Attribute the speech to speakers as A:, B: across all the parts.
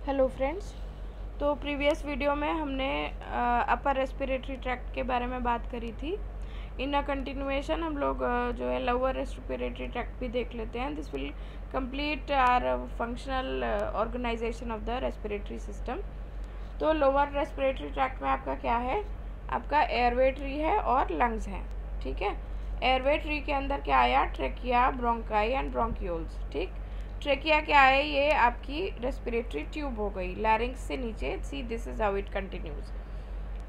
A: Hello friends. तो previous video में हमने अपर रेस्पिरेटरी ट्रैक्ट के बारे में बात करी थी। इन अ कंटिन्यूएशन हम लोग जो है लोअर रेस्पिरेटरी ट्रैक्ट भी देख लेते हैं। This will complete our functional organisation of the respiratory system. तो लोअर रेस्पिरेटरी ट्रैक्ट में आपका क्या है, आपका एयरवे ट्री है और लंग्स हैं। ठीक है, एयरवे ट्री के अंदर क्या आया, ट्रेकिया, ब्रोंकाई एंड ब्रोंक्यूल्स। ठीक, ट्रेकिया क्या है, ये आपकी रेस्पिरेटरी ट्यूब हो गई लैरिंग्स से नीचे। See this is how it continues.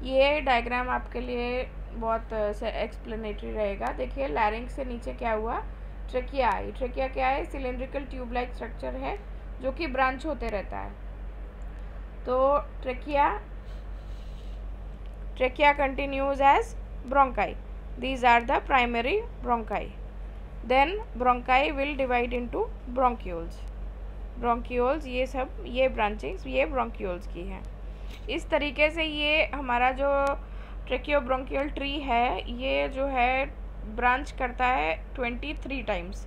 A: ये डायग्राम आपके लिए बहुत एक्सप्लेनेटरी रहेगा। देखिए लैरिंग्स से नीचे क्या हुआ, ट्रेकिया आई। ट्रेकिया क्या है, सिलेंड्रिकल ट्यूब लाइक स्ट्रक्चर है जो कि ब्रांच होते रहता है। तो trachea continues as bronchi. These are the primary bronchi. Then bronchi will divide into bronchioles. Bronchioles ये ब्रांचिंग्स ये bronchioles की हैं। इस तरीके से ये हमारा जो ट्रेकियोब्रोंकियल ट्री है, ये जो है ब्रांच करता है 23 times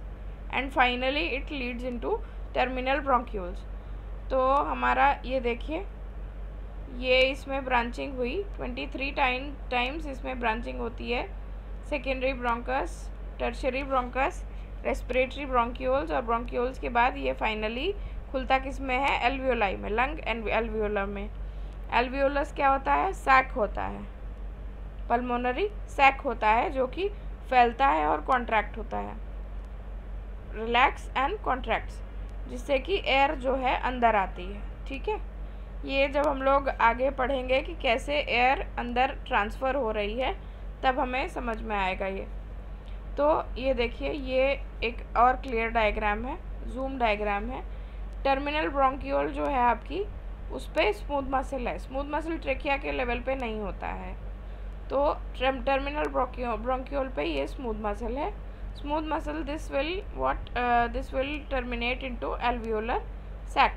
A: and finally it leads into terminal bronchioles. तो हमारा ये देखिए, ये इसमें ब्रांचिंग हुई 23 टाइम्स इसमें ब्रांचिंग होती है। Secondary bronchus, tertiary bronchus, respiratory bronchioles और ब्रोंक्यूल्स के बाद ये फाइनली खुलता किस में है, एल्वियोलाई में, लंग एंड एल्वियोलर में। एल्वियोलस क्या होता है, सैक होता है, पल्मोनरी सैक होता है जो कि फैलता है और कॉन्ट्रैक्ट होता है, रिलैक्स एंड कॉन्ट्रैक्ट्स, जिससे कि एयर जो है अंदर आती है। ठीक है, ये जब हम लोग आगे पढ़ेंगे कि कैसे एयर अंदर ट्रांसफ़र हो रही है तब हमें समझ में आएगा ये। तो ये देखिए, ये एक और क्लियर डायग्राम है, जूम डायग्राम है। टर्मिनल ब्रोंक्यूल जो है आपकी, उस पर स्मूथ मसल है। स्मूथ मसल ट्रेकिया के लेवल पे नहीं होता है, तो टर्मिनल ब्रोंक्यूल पे ये स्मूथ मसल है। Smooth muscle this will terminate into alveolar sac.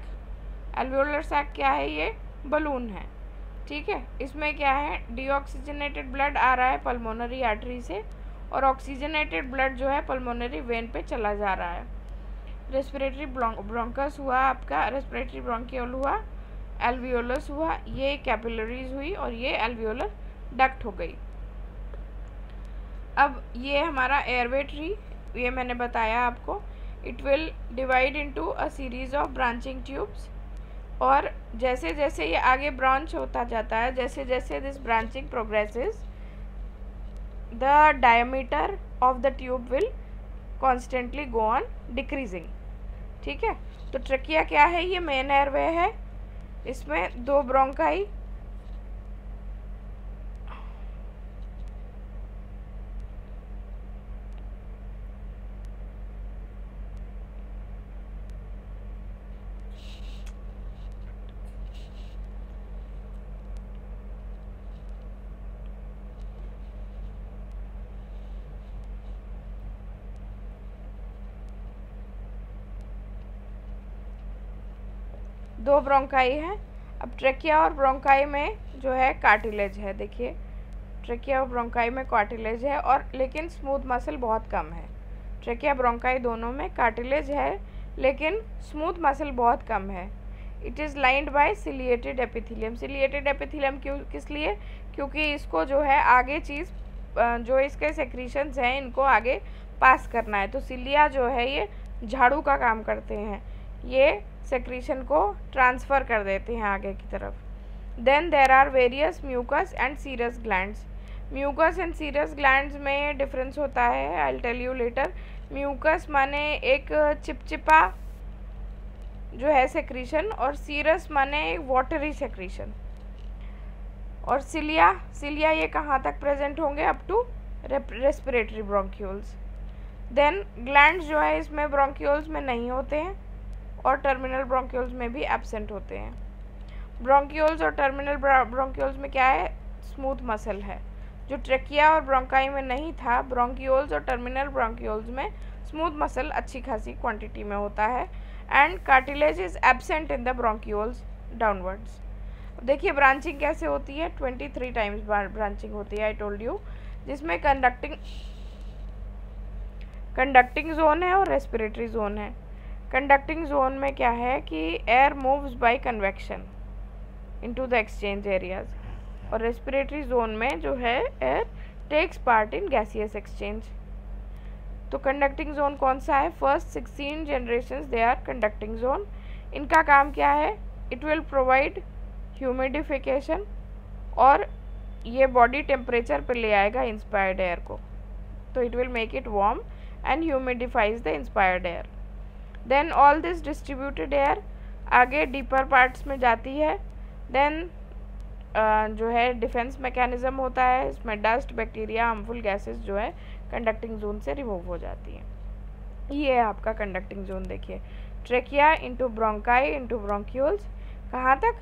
A: Alveolar sac क्या है, ये बलून है। ठीक है, इसमें क्या है, डीऑक्सीजनेटेड ब्लड आ रहा है पल्मोनरी आर्टरी से और ऑक्सीजनेटेड ब्लड जो है पल्मोनरी वेन पे चला जा रहा है। रेस्पिरेटरी ब्रोंकस हुआ आपका, रेस्पिरेटरी ब्रोंकियोल हुआ, एल्वियोलस हुआ, ये कैपिलरीज हुई और ये एल्वियोलर डक्ट हो गई। अब ये हमारा एयरवे ट्री, ये मैंने बताया आपको, it will divide into a series of branching tubes. और जैसे जैसे ये आगे ब्रांच होता जाता है, जैसे जैसे this branching progresses, the diameter of the tube will constantly go on decreasing. ठीक है, तो ट्रेकिया क्या है, ये मेन एयरवे है, इसमें 2 ब्रोंकाई, दो ब्रोंकाई है। अब ट्रेकिया और ब्रोंकाई में जो है कार्टिलेज है। देखिए ट्रेकिया और ब्रोंकाई में कार्टिलेज है और लेकिन स्मूथ मसल बहुत कम है। ट्रेकिया ब्रोंकाई दोनों में कार्टिलेज है लेकिन स्मूथ मसल बहुत कम है। It is lined by ciliated epithelium. Ciliated epithelium किस लिए, क्योंकि इसको जो है आगे चीज़ जो इसके सेक्रीशंस हैं इनको आगे पास करना है। तो सिलिया जो है ये झाड़ू का काम करते हैं, ये सेक्रीशन को ट्रांसफ़र कर देते हैं आगे की तरफ। Then there are various mucous and serous glands. Mucous and serous glands में डिफरेंस होता है, I will tell you later. Mucus माने एक चिपचिपा जो है सेक्रीशन और सीरस माने एक वाटरी सेक्रीशन। और सिलिया ये कहाँ तक प्रेजेंट होंगे, up to respiratory bronchioles. Then glands जो है इसमें ब्रोंक्यूल्स में नहीं होते हैं और टर्मिनल ब्रोंक्यूल्स में भी एब्सेंट होते हैं। ब्रोंक्यूल्स और टर्मिनल ब्रोंक्यूल्स में क्या है, स्मूथ मसल है, जो ट्रेकिया और ब्रोंकाई में नहीं था। ब्रोंक्यूल्स और टर्मिनल ब्रोंक्यूल्स में स्मूथ मसल अच्छी खासी क्वांटिटी में होता है and cartilage is absent in the bronchioles downwards. देखिए ब्रांचिंग कैसे होती है, 23 टाइम्स ब्रांचिंग होती है, आई टोल्ड यू, जिसमें कंडक्टिंग जोन है और रेस्पिरेटरी जोन है। कंडक्टिंग जोन में क्या है कि air moves by convection into the exchange areas, और रेस्पिरेटरी जोन में जो है air takes part in gaseous exchange. तो कंडक्टिंग जोन कौन सा है? First 16 generations they are conducting zone. इनका काम क्या है? इट विल प्रोवाइड ह्यूमिडिफिकेशन, और ये बॉडी टेम्परेचर पे ले आएगा इंस्पायर्ड एयर को, तो it will make it warm and humidifies the inspired air. Then all this distributed air आगे डीपर पार्ट्स में जाती है। देन जो है डिफेंस मैकेनिज्म होता है, इसमें डस्ट, बैक्टीरिया, हार्मफुल गैसेस जो है कंडक्टिंग जोन से रिमूव हो जाती हैं। ये है आपका कंडक्टिंग जोन। देखिए, trachea into bronchi into bronchioles, कहाँ तक?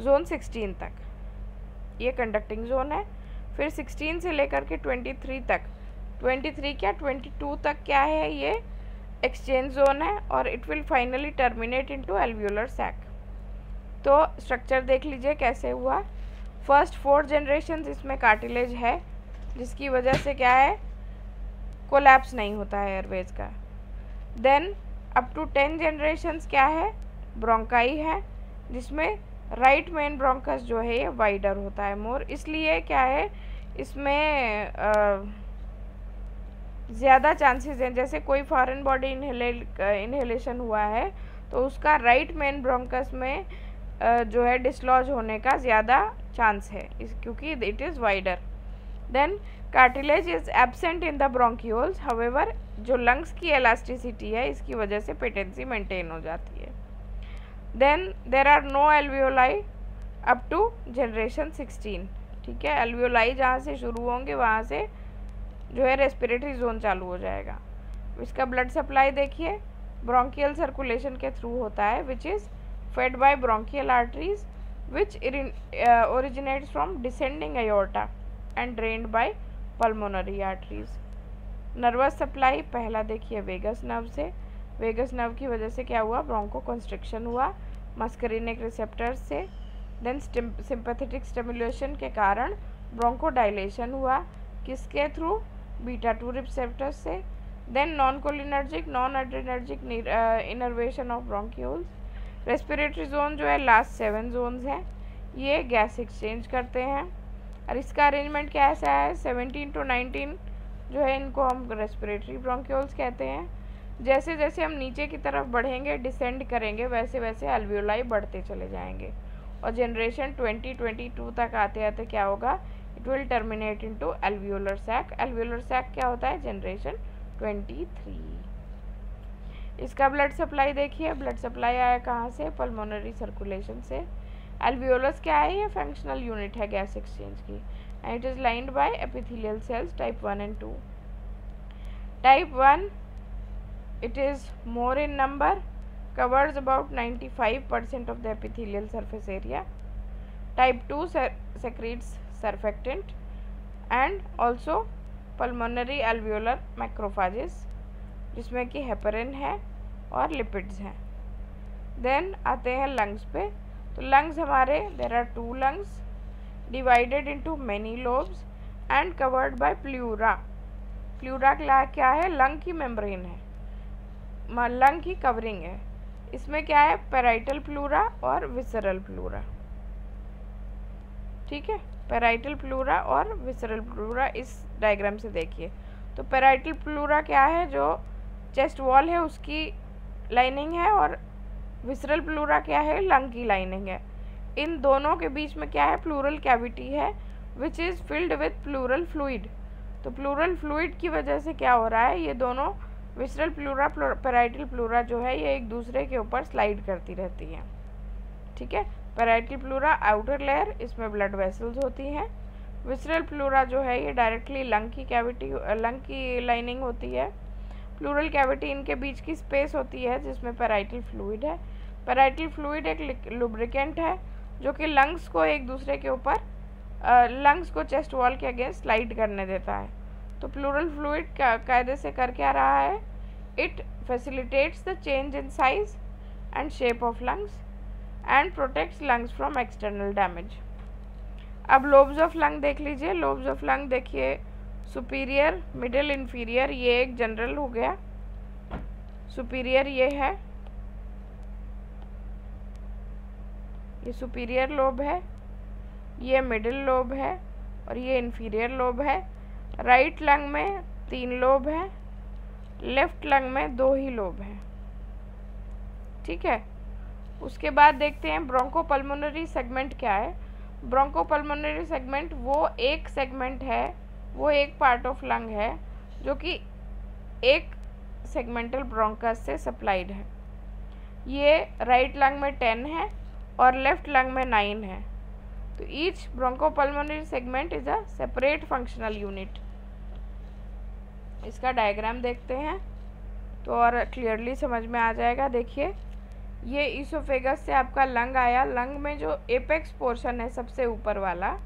A: जोन 16 तक ये कंडक्टिंग जोन है। फिर 16 से लेकर के 23 तक, 23 क्या 22 तक क्या है? ये एक्सचेंज जोन है, और it will finally terminate into alveolar sac. तो स्ट्रक्चर देख लीजिए कैसे हुआ। फर्स्ट 4 जनरेशन इसमें कार्टिलेज है, जिसकी वजह से क्या है? कोलैप्स नहीं होता है एयरवेज का। देन अप टू 10 जनरेशन्स क्या है? ब्रोंकाई है, जिसमें राइट मेन ब्रोंकस जो है ये वाइडर होता है मोर, इसलिए क्या है इसमें ज़्यादा चांसेस हैं। जैसे कोई फॉरेन बॉडी इनहेलेशन हुआ है तो उसका राइट मेन ब्रोंकस में जो है डिसलॉज होने का ज़्यादा चांस है, क्योंकि it is wider. Then cartilage is absent in the bronchioles, however जो लंग्स की एलास्टिसिटी है इसकी वजह से पेटेंसी मेंटेन हो जाती है। Then there are no alveoli up to generation 16, ठीक है। एल्वियोलाई जहाँ से शुरू होंगे वहाँ से जो है रेस्पिरेटरी जोन चालू हो जाएगा। इसका ब्लड सप्लाई देखिए ब्रोंकियल सर्कुलेशन के थ्रू होता है, which is fed by bronchial arteries which originates from descending aorta and drained by pulmonary arteries. Nervous supply पहला देखिए वेगस नर्व से, वेगस नर्व की वजह से क्या हुआ? ब्रोंको कंस्ट्रिक्शन हुआ मस्करिनिक रिसेप्टर्स से। देन सिंपैथेटिक स्टिमुलेशन के कारण ब्रोंको डायलेशन हुआ, किसके थ्रू? बीटा 2 रिसेप्टर्स से। Then non cholinergic non adrenergic innervation of bronchioles. Respiratory zone जो है लास्ट 7 जोन्स हैं, ये गैस एक्सचेंज करते हैं, और इसका अरेंजमेंट क्या ऐसा है? 17 to 19 जो है इनको हम रेस्पिरेटरी ब्रोंक्यूल्स कहते हैं। जैसे जैसे हम नीचे की तरफ बढ़ेंगे, डिसेंड करेंगे, वैसे वैसे एल्वियोलाई बढ़ते चले जाएंगे, और जनरेशन 2022 तक आते आते क्या होगा? It will terminate into alveolar sac. Alveolar sac क्या होता है? जनरेशन 23। इसका ब्लड सप्लाई देखिए, ब्लड सप्लाई आया कहाँ से? पल्मोनरी सर्कुलेशन से। एल्वियोलस क्या है? ये फंक्शनल यूनिट है गैस एक्सचेंज की, and it is lined by epithelial cells type 1 and 2। Type 1 it is more in number, covers about 95% of the epithelial surface area. Type 2 secretes surfactant and also pulmonary alveolar macrophages, जिसमें कि heparin है और lipids हैं। Then आते हैं lungs पे। तो lungs हमारे there are 2 lungs divided into many lobes and covered by pleura। Pleura क्या है? लंग की मेम्ब्रेन है, लंग की कवरिंग है। इसमें क्या है? पैराइटल प्लूरा और विसरल प्लूरा, ठीक है। पैराइटल प्लूरा और विसरल प्लूरा इस डायग्राम से देखिए। तो पैराइटल प्लूरा क्या है? जो चेस्ट वॉल है उसकी लाइनिंग है, और विसरल प्लूरा क्या है? लंग की लाइनिंग है। इन दोनों के बीच में क्या है? प्लूरल कैविटी है which is filled with pleural fluid. तो प्लूरल फ्लूइड की वजह से क्या हो रहा है? ये दोनों विसरल प्लूरा पैराइटल प्लूरा जो है ये एक दूसरे के ऊपर स्लाइड करती रहती हैं, ठीक है। पैराइटल प्लूरा आउटर लेयर, इसमें ब्लड वेसल्स होती हैं। विसरल प्लूरा जो है ये डायरेक्टली लंग की कैविटी, लंग की लाइनिंग होती है। प्लूरल कैविटी इनके बीच की स्पेस होती है जिसमें पैराइटल फ्लूइड है। पैराइटल फ्लूइड एक लुब्रिकेंट है जो कि लंग्स को एक दूसरे के ऊपर, लंग्स को चेस्ट वॉल के अगेंस्ट स्लाइड करने देता है। तो प्लूरल फ्लूइड कायदे से कर क्या रहा है? It facilitates the change in size and shape of lungs and protects lungs from external damage. अब लोब्स ऑफ लंग देख लीजिए। लोब्स ऑफ लंग देखिए, सुपीरियर, मिडिल, इंफीरियर, ये एक जनरल हो गया। सुपीरियर ये है, ये सुपीरियर लोब है, ये मिडिल लोब है और ये इन्फीरियर लोब है। राइट लंग में 3 लोब है, लेफ्ट लंग में 2 ही लोब है। ठीक है, उसके बाद देखते हैं ब्रोंकोपल्मोनरी सेगमेंट क्या है। ब्रोंकोपल्मोनरी सेगमेंट वो एक सेगमेंट है, वो एक पार्ट ऑफ लंग है जो कि एक सेगमेंटल ब्रोंकस से सप्लाइड है। ये राइट लंग में 10 है और लेफ्ट लंग में 9 है। तो each bronchopulmonary segment is a separate functional unit. इसका डायग्राम देखते हैं तो और क्लियरली समझ में आ जाएगा। देखिए, ये ईसोफेगस से आपका लंग आया। लंग में जो एपेक्स पोर्शन है सबसे ऊपर वाला,